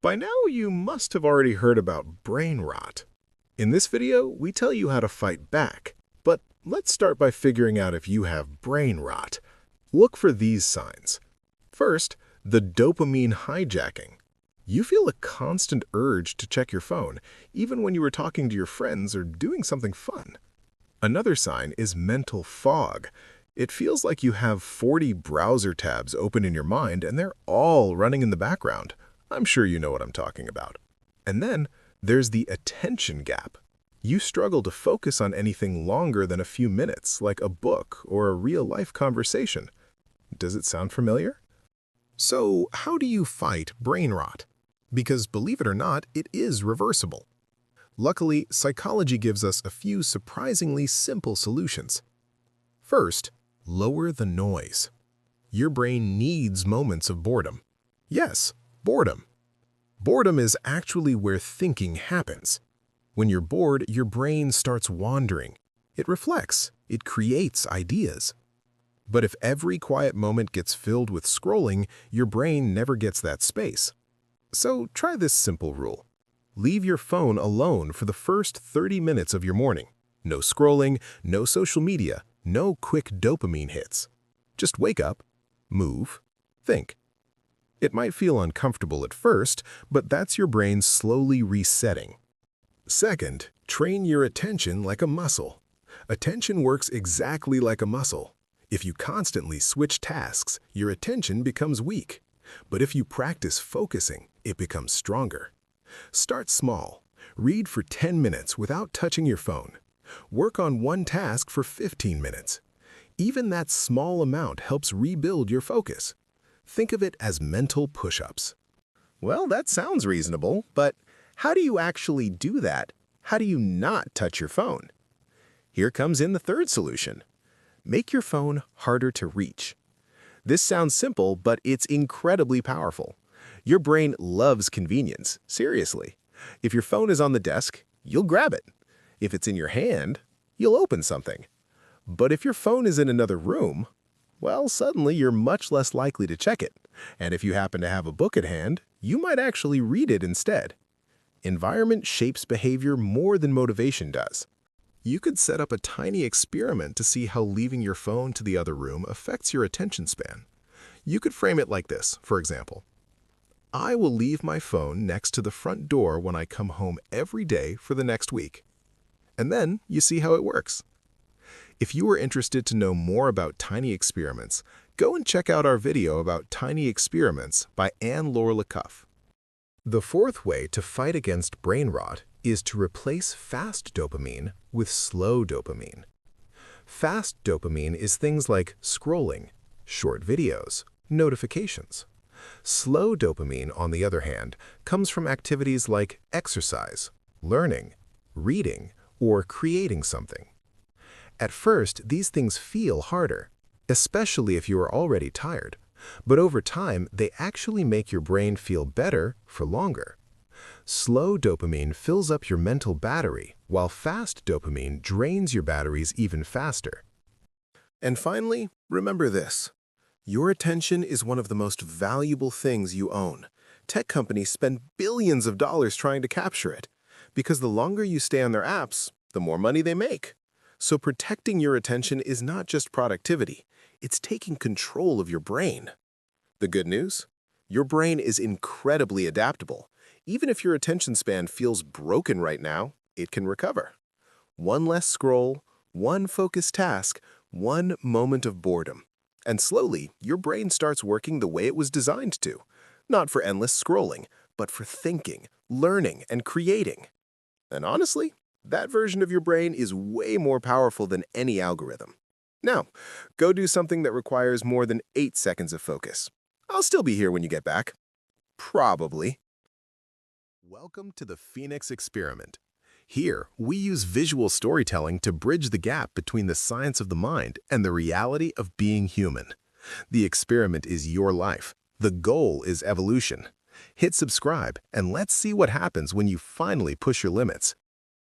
By now, you must have already heard about brain rot. In this video, we tell you how to fight back. But let's start by figuring out if you have brain rot. Look for these signs. First, the dopamine hijacking. You feel a constant urge to check your phone, even when you were talking to your friends or doing something fun. Another sign is mental fog. It feels like you have 40 browser tabs open in your mind and they're all running in the background. I'm sure you know what I'm talking about. And then there's the attention gap. You struggle to focus on anything longer than a few minutes, like a book or a real-life conversation. Does it sound familiar? So, how do you fight brain rot? Because believe it or not, it is reversible. Luckily, psychology gives us a few surprisingly simple solutions. First, lower the noise. Your brain needs moments of boredom. Yes, boredom. Boredom is actually where thinking happens. When you're bored, your brain starts wandering. It reflects. It creates ideas. But if every quiet moment gets filled with scrolling, your brain never gets that space. So try this simple rule. Leave your phone alone for the first 30 minutes of your morning. No scrolling, no social media, no quick dopamine hits. Just wake up, move, think. It might feel uncomfortable at first, but that's your brain slowly resetting. Second, train your attention like a muscle. Attention works exactly like a muscle. If you constantly switch tasks, your attention becomes weak. But if you practice focusing, it becomes stronger. Start small. Read for 10 minutes without touching your phone. Work on one task for 15 minutes. Even that small amount helps rebuild your focus. Think of it as mental push-ups. Well, that sounds reasonable, but how do you actually do that? How do you not touch your phone? Here comes in the third solution. Make your phone harder to reach. This sounds simple, but it's incredibly powerful. Your brain loves convenience, seriously. If your phone is on the desk, you'll grab it. If it's in your hand, you'll open something. But if your phone is in another room, well, suddenly you're much less likely to check it. And if you happen to have a book at hand, you might actually read it instead. Environment shapes behavior more than motivation does. You could set up a tiny experiment to see how leaving your phone to the other room affects your attention span. You could frame it like this, for example. I will leave my phone next to the front door when I come home every day for the next week. And then you see how it works. If you are interested to know more about tiny experiments, go and check out our video about tiny experiments by Anne-Laure Lecouf. The fourth way to fight against brain rot is to replace fast dopamine with slow dopamine. Fast dopamine is things like scrolling, short videos, notifications. Slow dopamine, on the other hand, comes from activities like exercise, learning, reading, or creating something. At first, these things feel harder, especially if you are already tired, but over time, they actually make your brain feel better for longer. Slow dopamine fills up your mental battery, while fast dopamine drains your batteries even faster. And finally, remember this. Your attention is one of the most valuable things you own. Tech companies spend billions of dollars trying to capture it, because the longer you stay on their apps, the more money they make. So protecting your attention is not just productivity, it's taking control of your brain. The good news? Your brain is incredibly adaptable. Even if your attention span feels broken right now, it can recover. One less scroll, one focused task, one moment of boredom. And slowly, your brain starts working the way it was designed to. Not for endless scrolling, but for thinking, learning, and creating. And honestly, that version of your brain is way more powerful than any algorithm. Now, go do something that requires more than 8 seconds of focus. I'll still be here when you get back. Probably. Welcome to the Phoenix Experiment. Here, we use visual storytelling to bridge the gap between the science of the mind and the reality of being human. The experiment is your life. The goal is evolution. Hit subscribe, and let's see what happens when you finally push your limits.